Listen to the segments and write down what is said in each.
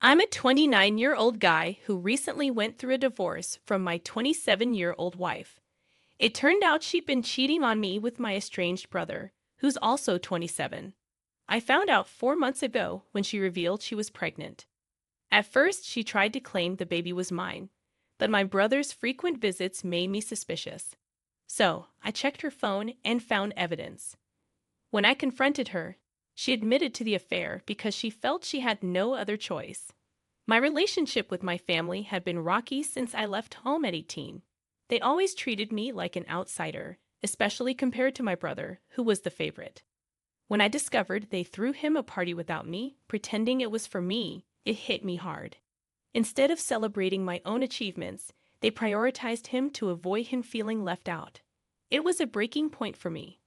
I'm a 29-year-old guy who recently went through a divorce from my 27-year-old wife. It turned out she'd been cheating on me with my estranged brother, who's also 27. I found out 4 months ago when she revealed she was pregnant. At first, she tried to claim the baby was mine, but my brother's frequent visits made me suspicious. So, I checked her phone and found evidence. When I confronted her, she admitted to the affair because she felt she had no other choice. My relationship with my family had been rocky since I left home at 18. They always treated me like an outsider, especially compared to my brother, who was the favorite. When I discovered they threw him a party without me, pretending it was for me, it hit me hard. Instead of celebrating my own achievements, they prioritized him to avoid him feeling left out. It was a breaking point for me.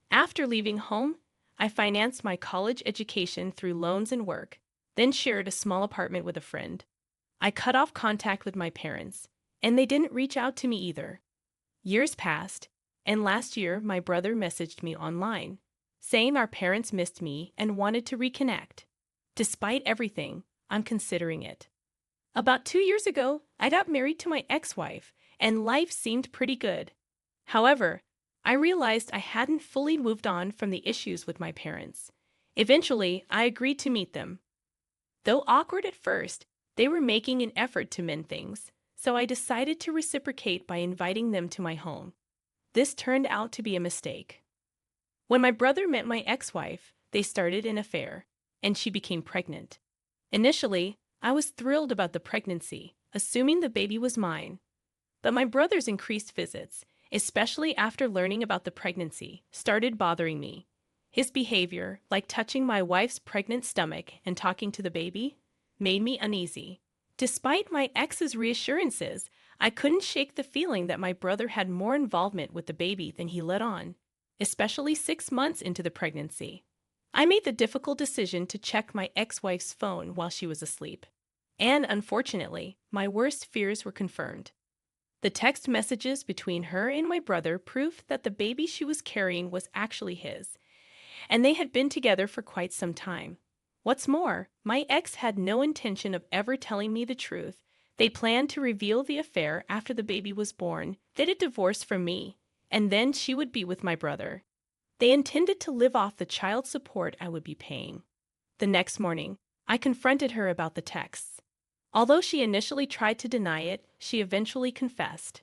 After leaving home, I financed my college education through loans and work, then shared a small apartment with a friend. I cut off contact with my parents, and they didn't reach out to me either. Years passed, and last year my brother messaged me online, saying our parents missed me and wanted to reconnect. Despite everything, I'm considering it. About 2 years ago, I got married to my ex-wife, and life seemed pretty good. However, I realized I hadn't fully moved on from the issues with my parents. Eventually, I agreed to meet them. Though awkward at first, they were making an effort to mend things, so I decided to reciprocate by inviting them to my home. This turned out to be a mistake. When my brother met my ex-wife, they started an affair, and she became pregnant. Initially, I was thrilled about the pregnancy, assuming the baby was mine. But my brother's increased visits, especially after learning about the pregnancy, started bothering me. His behavior, like touching my wife's pregnant stomach and talking to the baby, made me uneasy. Despite my ex's reassurances, I couldn't shake the feeling that my brother had more involvement with the baby than he let on, especially 6 months into the pregnancy. I made the difficult decision to check my ex-wife's phone while she was asleep. And unfortunately, my worst fears were confirmed. The text messages between her and my brother proved that the baby she was carrying was actually his, and they had been together for quite some time. What's more, my ex had no intention of ever telling me the truth. They planned to reveal the affair after the baby was born, then a divorce from me, and then she would be with my brother. They intended to live off the child support I would be paying. The next morning, I confronted her about the texts. Although she initially tried to deny it, she eventually confessed.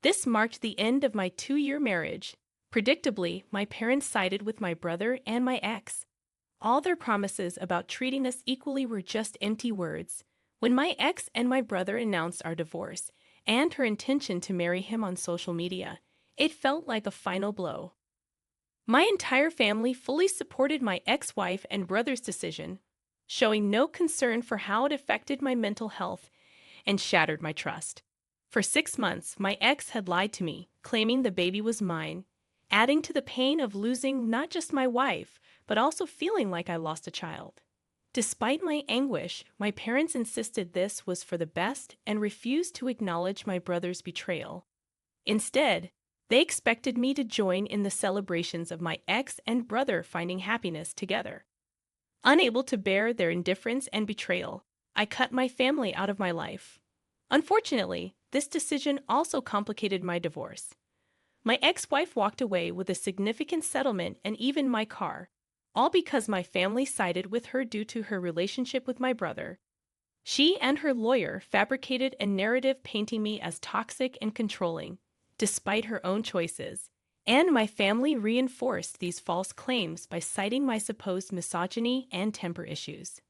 This marked the end of my 2-year marriage. Predictably, my parents sided with my brother and my ex. All their promises about treating us equally were just empty words. When my ex and my brother announced our divorce and her intention to marry him on social media, it felt like a final blow. My entire family fully supported my ex-wife and brother's decision, showing no concern for how it affected my mental health and shattered my trust. For 6 months, my ex had lied to me, claiming the baby was mine, adding to the pain of losing not just my wife, but also feeling like I lost a child. Despite my anguish, my parents insisted this was for the best and refused to acknowledge my brother's betrayal. Instead, they expected me to join in the celebrations of my ex and brother finding happiness together. Unable to bear their indifference and betrayal, I cut my family out of my life. Unfortunately, this decision also complicated my divorce. My ex-wife walked away with a significant settlement and even my car, all because my family sided with her due to her relationship with my brother. She and her lawyer fabricated a narrative painting me as toxic and controlling, despite her own choices, and my family reinforced these false claims by citing my supposed misogyny and temper issues.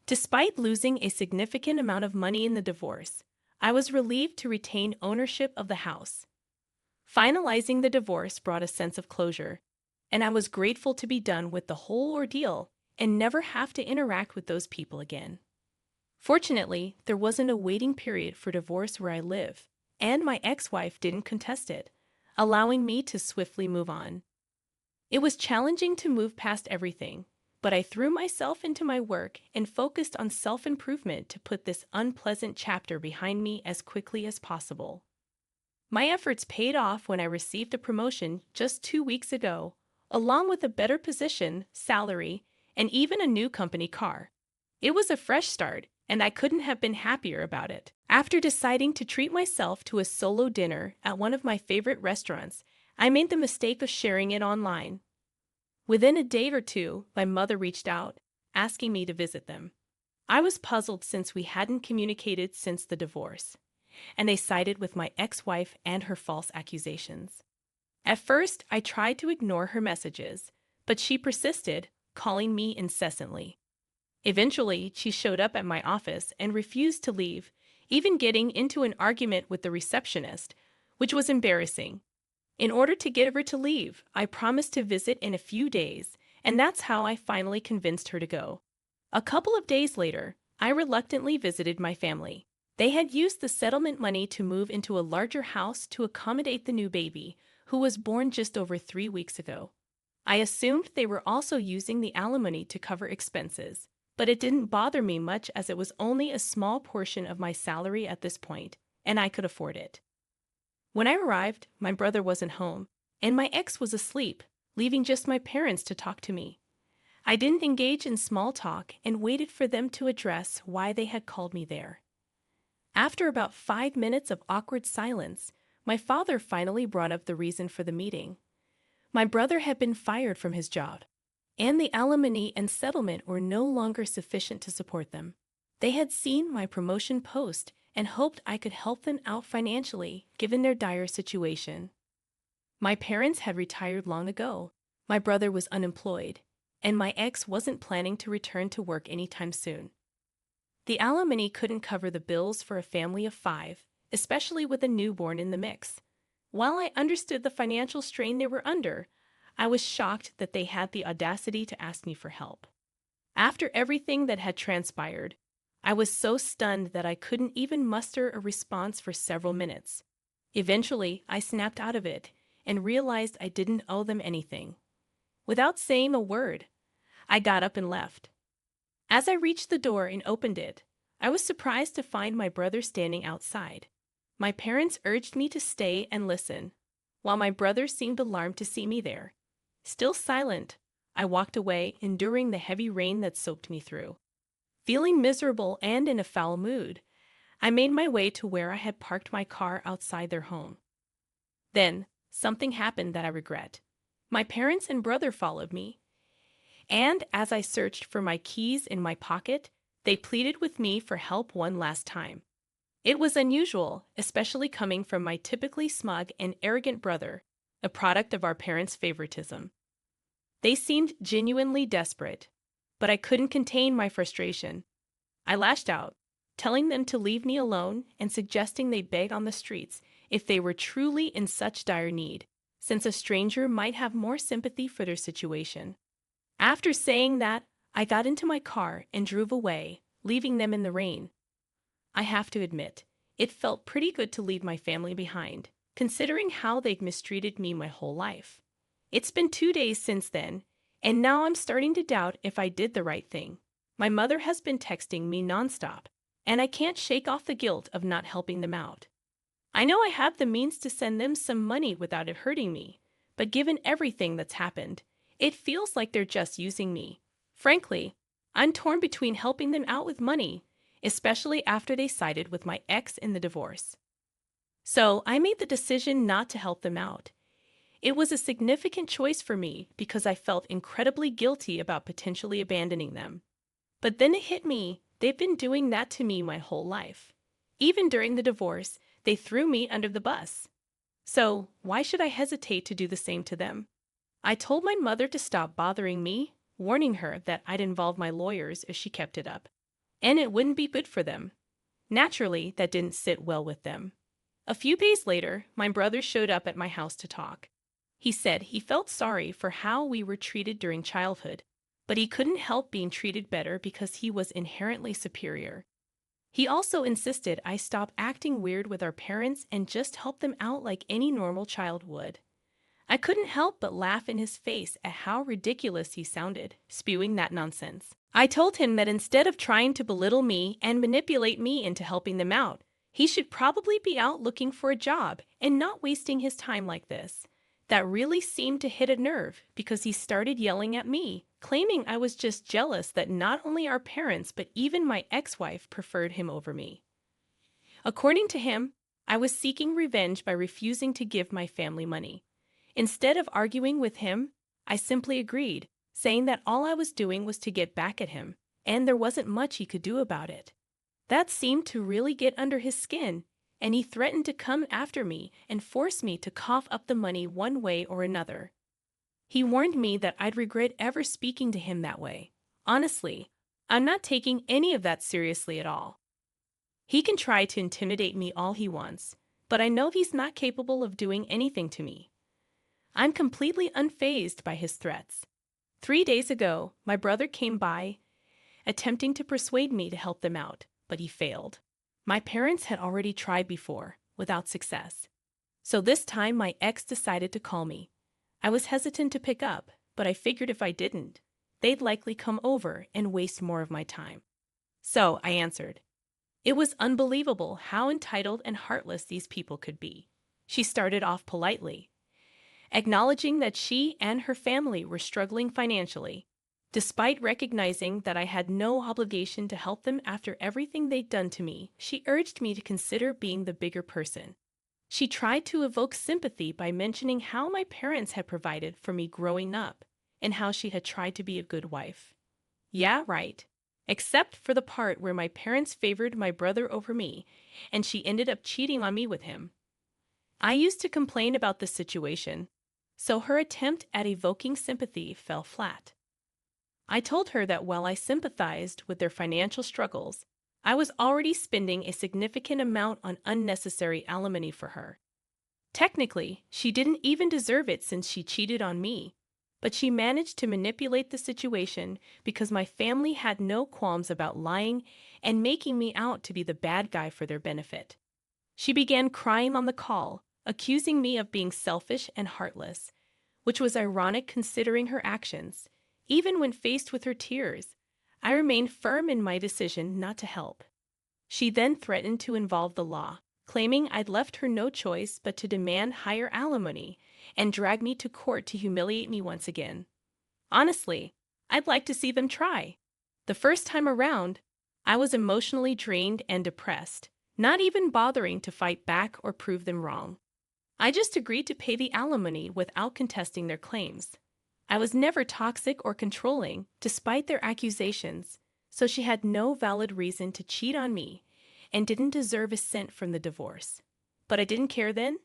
Despite losing a significant amount of money in the divorce, I was relieved to retain ownership of the house. Finalizing the divorce brought a sense of closure, and I was grateful to be done with the whole ordeal and never have to interact with those people again. Fortunately, there wasn't a waiting period for divorce where I live, and my ex-wife didn't contest it, allowing me to swiftly move on. It was challenging to move past everything, but I threw myself into my work and focused on self-improvement to put this unpleasant chapter behind me as quickly as possible. My efforts paid off when I received a promotion just 2 weeks ago, along with a better position, salary, and even a new company car. It was a fresh start, and I couldn't have been happier about it. After deciding to treat myself to a solo dinner at one of my favorite restaurants, I made the mistake of sharing it online. Within a day or two, my mother reached out, asking me to visit them. I was puzzled since we hadn't communicated since the divorce, and they sided with my ex-wife and her false accusations. At first, I tried to ignore her messages, but she persisted, calling me incessantly. Eventually, she showed up at my office and refused to leave, even getting into an argument with the receptionist, which was embarrassing. In order to get her to leave, I promised to visit in a few days, and that's how I finally convinced her to go. A couple of days later, I reluctantly visited my family. They had used the settlement money to move into a larger house to accommodate the new baby, who was born just over 3 weeks ago. I assumed they were also using the alimony to cover expenses, but it didn't bother me much as it was only a small portion of my salary at this point, and I could afford it. When I arrived, my brother wasn't home, and my ex was asleep, leaving just my parents to talk to me. I didn't engage in small talk and waited for them to address why they had called me there. After about 5 minutes of awkward silence, my father finally brought up the reason for the meeting. My brother had been fired from his job, and the alimony and settlement were no longer sufficient to support them. They had seen my promotion post and hoped I could help them out financially, given their dire situation. My parents had retired long ago, my brother was unemployed, and my ex wasn't planning to return to work anytime soon. The alimony couldn't cover the bills for a family of 5, especially with a newborn in the mix. While I understood the financial strain they were under, I was shocked that they had the audacity to ask me for help. After everything that had transpired, I was so stunned that I couldn't even muster a response for several minutes. Eventually, I snapped out of it and realized I didn't owe them anything. Without saying a word, I got up and left. As I reached the door and opened it, I was surprised to find my brother standing outside. My parents urged me to stay and listen, while my brother seemed alarmed to see me there. Still silent, I walked away, enduring the heavy rain that soaked me through. Feeling miserable and in a foul mood, I made my way to where I had parked my car outside their home. Then, something happened that I regret. My parents and brother followed me, and as I searched for my keys in my pocket, they pleaded with me for help one last time. It was unusual, especially coming from my typically smug and arrogant brother, a product of our parents' favoritism. They seemed genuinely desperate, but I couldn't contain my frustration. I lashed out, telling them to leave me alone and suggesting they beg on the streets if they were truly in such dire need, since a stranger might have more sympathy for their situation. After saying that, I got into my car and drove away, leaving them in the rain. I have to admit, it felt pretty good to leave my family behind, considering how they'd mistreated me my whole life. It's been 2 days since then, and now I'm starting to doubt if I did the right thing. My mother has been texting me nonstop, and I can't shake off the guilt of not helping them out. I know I have the means to send them some money without it hurting me, but given everything that's happened, it feels like they're just using me. Frankly, I'm torn between helping them out with money, especially after they sided with my ex in the divorce. So I made the decision not to help them out. It was a significant choice for me because I felt incredibly guilty about potentially abandoning them. But then it hit me, they've been doing that to me my whole life. Even during the divorce, they threw me under the bus. So why should I hesitate to do the same to them? I told my mother to stop bothering me, warning her that I'd involve my lawyers if she kept it up, and it wouldn't be good for them. Naturally, that didn't sit well with them. A few days later, my brother showed up at my house to talk. He said he felt sorry for how we were treated during childhood, but he couldn't help being treated better because he was inherently superior. He also insisted I stop acting weird with our parents and just help them out like any normal child would. I couldn't help but laugh in his face at how ridiculous he sounded, spewing that nonsense. I told him that instead of trying to belittle me and manipulate me into helping them out, he should probably be out looking for a job and not wasting his time like this. That really seemed to hit a nerve because he started yelling at me, claiming I was just jealous that not only our parents but even my ex-wife preferred him over me. According to him, I was seeking revenge by refusing to give my family money. Instead of arguing with him, I simply agreed, saying that all I was doing was to get back at him, and there wasn't much he could do about it. That seemed to really get under his skin, and he threatened to come after me and force me to cough up the money one way or another. He warned me that I'd regret ever speaking to him that way. Honestly, I'm not taking any of that seriously at all. He can try to intimidate me all he wants, but I know he's not capable of doing anything to me. I'm completely unfazed by his threats. 3 days ago, my brother came by, attempting to persuade me to help them out, but he failed. My parents had already tried before, without success. So this time my ex decided to call me. I was hesitant to pick up, but I figured if I didn't, they'd likely come over and waste more of my time. So I answered. It was unbelievable how entitled and heartless these people could be. She started off politely, acknowledging that she and her family were struggling financially. Despite recognizing that I had no obligation to help them after everything they'd done to me, she urged me to consider being the bigger person. She tried to evoke sympathy by mentioning how my parents had provided for me growing up and how she had tried to be a good wife. Yeah, right. Except for the part where my parents favored my brother over me, and she ended up cheating on me with him. I used to complain about the situation, so her attempt at evoking sympathy fell flat. I told her that while I sympathized with their financial struggles, I was already spending a significant amount on unnecessary alimony for her. Technically, she didn't even deserve it since she cheated on me, but she managed to manipulate the situation because my family had no qualms about lying and making me out to be the bad guy for their benefit. She began crying on the call, accusing me of being selfish and heartless, which was ironic considering her actions. Even when faced with her tears, I remained firm in my decision not to help. She then threatened to involve the law, claiming I'd left her no choice but to demand higher alimony and drag me to court to humiliate me once again. Honestly, I'd like to see them try. The first time around, I was emotionally drained and depressed, not even bothering to fight back or prove them wrong. I just agreed to pay the alimony without contesting their claims. I was never toxic or controlling, despite their accusations, so she had no valid reason to cheat on me and didn't deserve a cent from the divorce. But I didn't care then.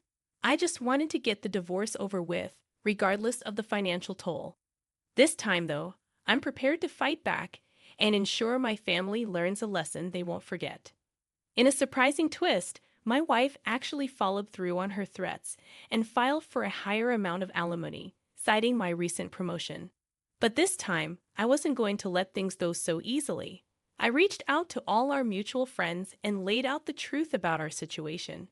I just wanted to get the divorce over with, regardless of the financial toll. This time, though, I'm prepared to fight back and ensure my family learns a lesson they won't forget. In a surprising twist, my wife actually followed through on her threats and filed for a higher amount of alimony, citing my recent promotion. But this time, I wasn't going to let things go so easily. I reached out to all our mutual friends and laid out the truth about our situation,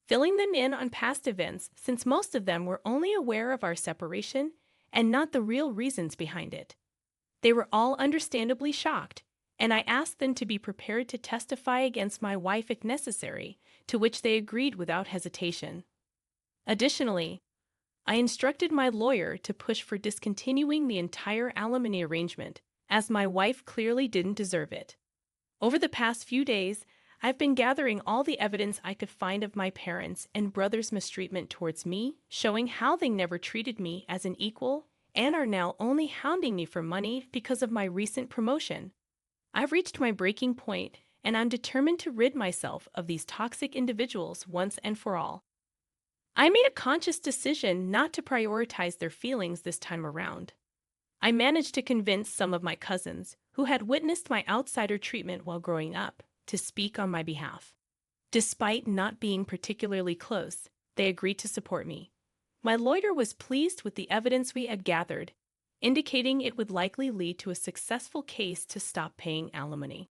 filling them in on past events since most of them were only aware of our separation and not the real reasons behind it. They were all understandably shocked, and I asked them to be prepared to testify against my wife if necessary, to which they agreed without hesitation. Additionally, I instructed my lawyer to push for discontinuing the entire alimony arrangement, as my wife clearly didn't deserve it. Over the past few days, I've been gathering all the evidence I could find of my parents' and brother's mistreatment towards me, showing how they never treated me as an equal and are now only hounding me for money because of my recent promotion. I've reached my breaking point, and I'm determined to rid myself of these toxic individuals once and for all. I made a conscious decision not to prioritize their feelings this time around. I managed to convince some of my cousins, who had witnessed my outsider treatment while growing up, to speak on my behalf. Despite not being particularly close, they agreed to support me. My lawyer was pleased with the evidence we had gathered, indicating it would likely lead to a successful case to stop paying alimony.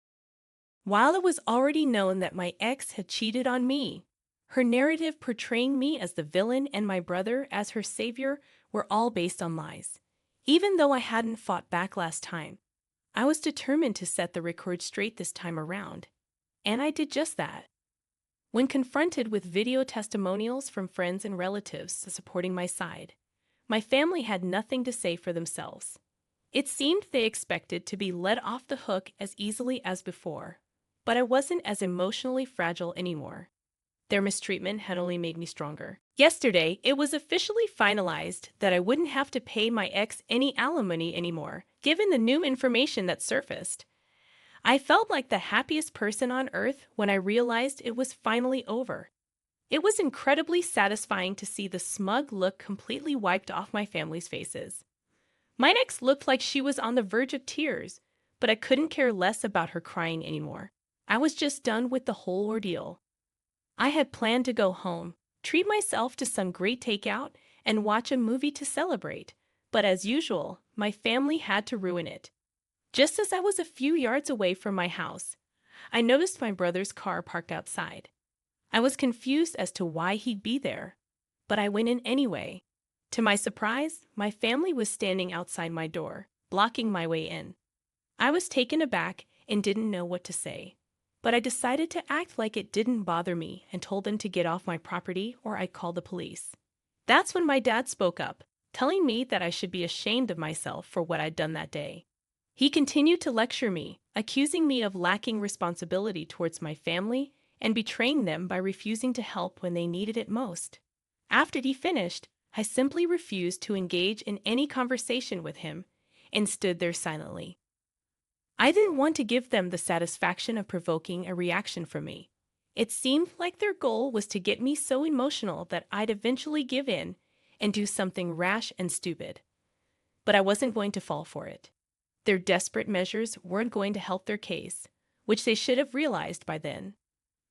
While it was already known that my ex had cheated on me, her narrative portraying me as the villain and my brother as her savior were all based on lies. Even though I hadn't fought back last time, I was determined to set the record straight this time around, and I did just that. When confronted with video testimonials from friends and relatives supporting my side, my family had nothing to say for themselves. It seemed they expected to be let off the hook as easily as before, but I wasn't as emotionally fragile anymore. Their mistreatment had only made me stronger. Yesterday, it was officially finalized that I wouldn't have to pay my ex any alimony anymore, given the new information that surfaced. I felt like the happiest person on earth when I realized it was finally over. It was incredibly satisfying to see the smug look completely wiped off my family's faces. My ex looked like she was on the verge of tears, but I couldn't care less about her crying anymore. I was just done with the whole ordeal. I had planned to go home, treat myself to some great takeout, and watch a movie to celebrate. But as usual, my family had to ruin it. Just as I was a few yards away from my house, I noticed my brother's car parked outside. I was confused as to why he'd be there, but I went in anyway. To my surprise, my family was standing outside my door, blocking my way in. I was taken aback and didn't know what to say. But I decided to act like it didn't bother me and told them to get off my property or I'd call the police. That's when my dad spoke up, telling me that I should be ashamed of myself for what I'd done that day. He continued to lecture me, accusing me of lacking responsibility towards my family and betraying them by refusing to help when they needed it most. After he finished, I simply refused to engage in any conversation with him and stood there silently. I didn't want to give them the satisfaction of provoking a reaction from me. It seemed like their goal was to get me so emotional that I'd eventually give in and do something rash and stupid. But I wasn't going to fall for it. Their desperate measures weren't going to help their case, which they should have realized by then.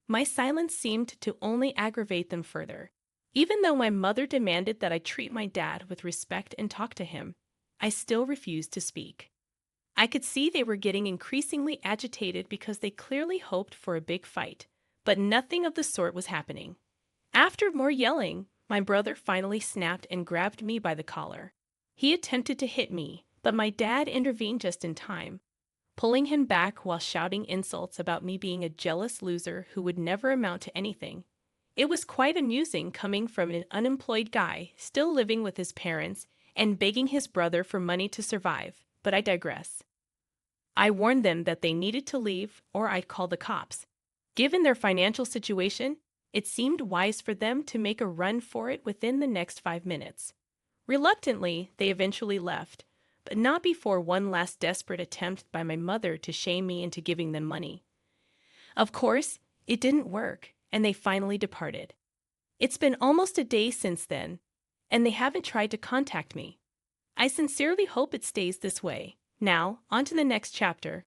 My silence seemed to only aggravate them further. Even though my mother demanded that I treat my dad with respect and talk to him, I still refused to speak. I could see they were getting increasingly agitated because they clearly hoped for a big fight, but nothing of the sort was happening. After more yelling, my brother finally snapped and grabbed me by the collar. He attempted to hit me, but my dad intervened just in time, pulling him back while shouting insults about me being a jealous loser who would never amount to anything. It was quite amusing coming from an unemployed guy still living with his parents and begging his brother for money to survive, but I digress. I warned them that they needed to leave or I'd call the cops. Given their financial situation, it seemed wise for them to make a run for it within the next 5 minutes. Reluctantly, they eventually left, but not before one last desperate attempt by my mother to shame me into giving them money. Of course, it didn't work, and they finally departed. It's been almost a day since then, and they haven't tried to contact me. I sincerely hope it stays this way. Now, on to the next chapter.